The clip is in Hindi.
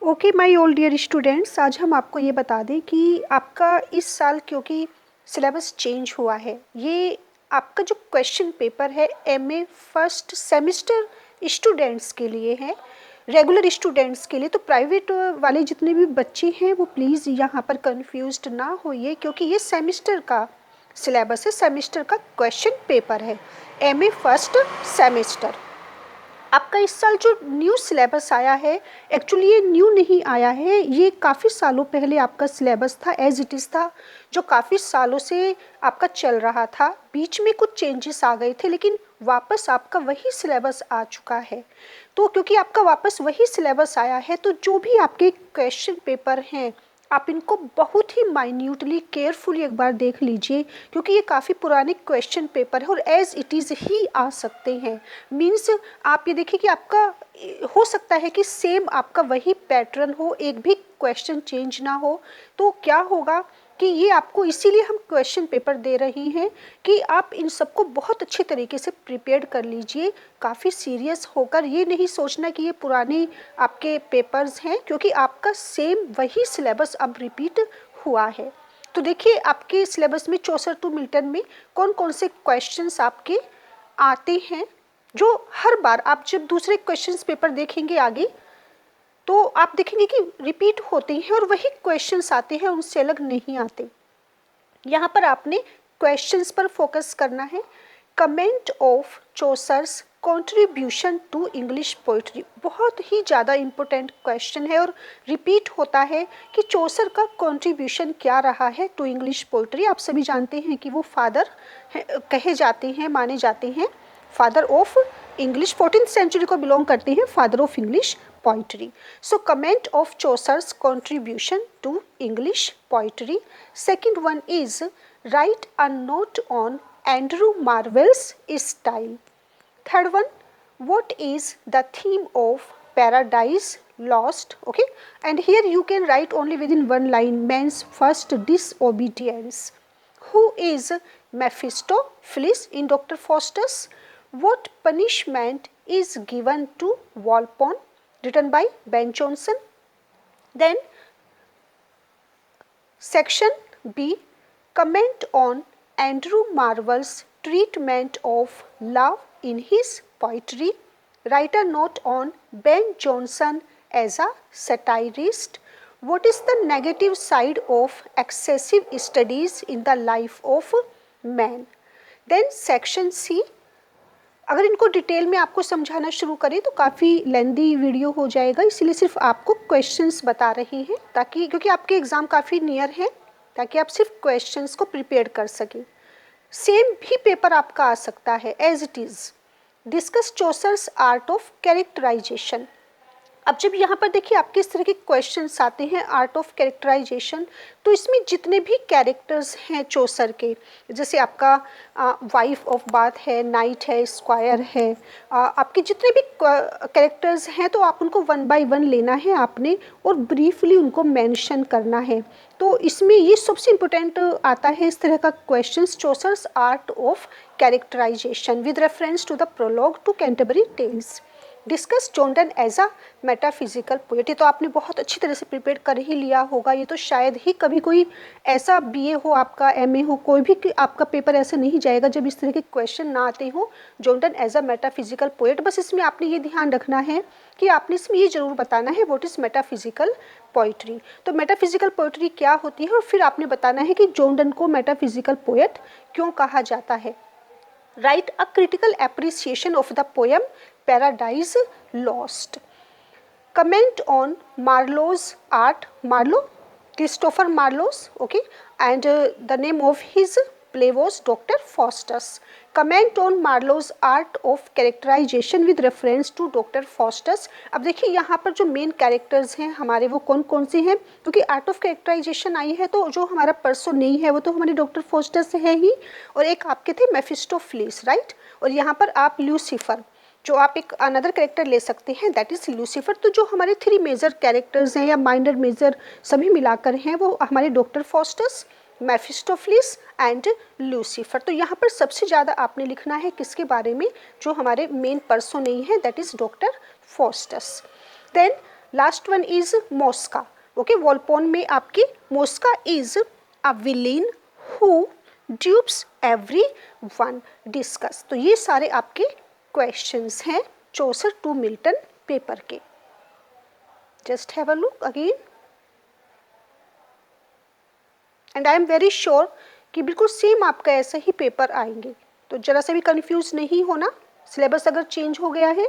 Okay my all dear students, आज हम आपको ये बता दें कि आपका इस साल क्योंकि सिलेबस चेंज हुआ है, ये आपका जो क्वेश्चन पेपर है एमए फर्स्ट सेमेस्टर स्टूडेंट्स के लिए है, रेगुलर स्टूडेंट्स के लिए। तो प्राइवेट वाले जितने भी बच्चे हैं वो प्लीज़ यहाँ पर कंफ्यूज्ड ना होइए, क्योंकि ये सेमेस्टर का सिलेबस है, सेमेस्टर का क्वेश्चन पेपर है, एमए फर्स्ट सेमेस्टर। आपका इस साल जो न्यू सिलेबस आया है, एक्चुअली ये न्यू नहीं आया है, ये काफ़ी सालों पहले आपका सिलेबस था, एज इट इज़ था, जो काफ़ी सालों से आपका चल रहा था। बीच में कुछ चेंजेस आ गए थे, लेकिन वापस आपका वही सिलेबस आ चुका है। तो क्योंकि आपका वापस वही सिलेबस आया है, तो जो भी आपके क्वेश्चन पेपर हैं आप इनको बहुत ही माइन्यूटली केयरफुली एक बार देख लीजिए, क्योंकि ये काफ़ी पुराने क्वेश्चन पेपर है और एज इट इज़ ही आ सकते हैं। मीन्स आप ये देखिए कि आपका हो सकता है कि सेम आपका वही पैटर्न हो, एक भी क्वेश्चन चेंज ना हो। तो क्या होगा कि ये आपको इसीलिए हम क्वेश्चन पेपर दे रही हैं कि आप इन सबको बहुत अच्छे तरीके से प्रिपेयर कर लीजिए, काफ़ी सीरियस होकर। ये नहीं सोचना कि ये पुराने आपके पेपर्स हैं, क्योंकि आपका सेम वही सिलेबस अब रिपीट हुआ है। तो देखिए आपके सिलेबस में 64 टू मिल्टन में कौन कौन से क्वेश्चंस आपके आते हैं, जो हर बार आप जब दूसरे क्वेश्चंस पेपर देखेंगे आगे तो आप देखेंगे कि रिपीट होते हैं और वही क्वेश्चंस आते हैं, उनसे अलग नहीं आते। यहाँ पर आपने क्वेश्चंस पर फोकस करना है। Comment of Chaucer's contribution to English poetry, बहुत ही ज़्यादा इम्पोर्टेंट क्वेश्चन है और रिपीट होता है कि चौसर का कंट्रीब्यूशन क्या रहा है टू इंग्लिश पोइट्री। आप सभी जानते हैं कि वो फादर कहे जाते हैं, माने जाते हैं, father of English, 14th century को बिलोंग करते हैं, father of English poetry. So comment of Chaucer's contribution to English poetry. Second one is write a note on Andrew Marvell's style. Third one, what is the theme of Paradise Lost? Okay, and here you can write only within one line, man's first disobedience. Who is Mephistopheles in Dr. Faustus? What punishment is given to Walpole? Written by Ben Jonson. Then section B, comment on Andrew Marvell's treatment of love in his poetry. Write a note on Ben Jonson as a satirist. What is the negative side of excessive studies in the life of man? Then section C, अगर इनको डिटेल में आपको समझाना शुरू करें तो काफ़ी लेंदी वीडियो हो जाएगा, इसीलिए सिर्फ आपको क्वेश्चंस बता रही हैं, ताकि क्योंकि आपके एग्ज़ाम काफ़ी नियर है, ताकि आप सिर्फ क्वेश्चंस को प्रिपेयर कर सकें। सेम भी पेपर आपका आ सकता है as it is. Discuss Chaucer's art of characterisation. अब जब यहाँ पर देखिए आपके इस तरह के क्वेश्चंस आते हैं आर्ट ऑफ कैरेक्टराइजेशन, तो इसमें जितने भी कैरेक्टर्स हैं चौसर के, जैसे आपका वाइफ ऑफ बाथ है, नाइट है, स्क्वायर है, आपके जितने भी कैरेक्टर्स हैं तो आप उनको वन बाय वन लेना है आपने और ब्रीफली उनको मेंशन करना है। तो इसमें ये सबसे इम्पोर्टेंट आता है इस तरह का questions, Chaucer's art of characterisation with reference to the prologue to Canterbury tales. Discuss John Donne as a metaphysical poet. ये तो आपने बहुत अच्छी तरह से प्रिपेयर कर ही लिया होगा, ये तो शायद ही कभी कोई ऐसा बीए हो आपका, एमए हो, कोई भी आपका पेपर ऐसा नहीं जाएगा जब इस तरह के क्वेश्चन ना आते हो। John Donne as a metaphysical poet, बस इसमें आपने ये ध्यान रखना है कि आपने इसमें ये जरूर बताना है व्हाट इज़ मेटाफिजिकल पोइट्री। तो मेटाफिजिकल पोइट्री क्या होती है और फिर आपने बताना है कि जॉन डन को मेटाफिजिकल पोएट क्यों कहा जाता है। Write a critical appreciation of the poem Paradise Lost. Comment on Marlowe's art. Marlowe, Christopher Marlowe's, okay, and the name of his play was Dr. Faustus. Comment on Marlowe's art of characterization with reference to Dr. Faustus. अब देखिए यहाँ पर जो मेन कैरेक्टर्स हैं हमारे वो कौन कौन से हैं, क्योंकि आर्ट ऑफ कैरेक्टराइजेशन आई है तो जो हमारा पर्सन नहीं है वो तो हमारे डॉक्टर फोस्टस है ही, और एक आपके थे मेफिस्टोफेलिस, राइट, और यहाँ पर आप ल्यूसीफर, जो आप एक अनदर कैरेक्टर ले सकते हैं दैट इज़ लूसीफर। तो जो हमारे थ्री मेजर कैरेक्टर्स हैं या माइनर मेजर सभी मिलाकर हैं वो हमारे डॉक्टर फॉस्टस, मेफिस्टोफेलिस एंड लूसीफर। तो यहाँ पर सबसे ज़्यादा आपने लिखना है किसके बारे में, जो हमारे मेन पर्सो नहीं है that is doctor Faustus. Then last one is Mosca. Okay, Volpone में आपकी Mosca is a villain who dupes everyone. Discuss. तो ये सारे आपके क्वेश्चंस हैं चौसर टू मिल्टन पेपर के। Just have a look again and I am very sure कि बिल्कुल सेम आपका ऐसा ही पेपर आएंगे। तो जरा सा भी कंफ्यूज नहीं होना, सिलेबस अगर चेंज हो गया है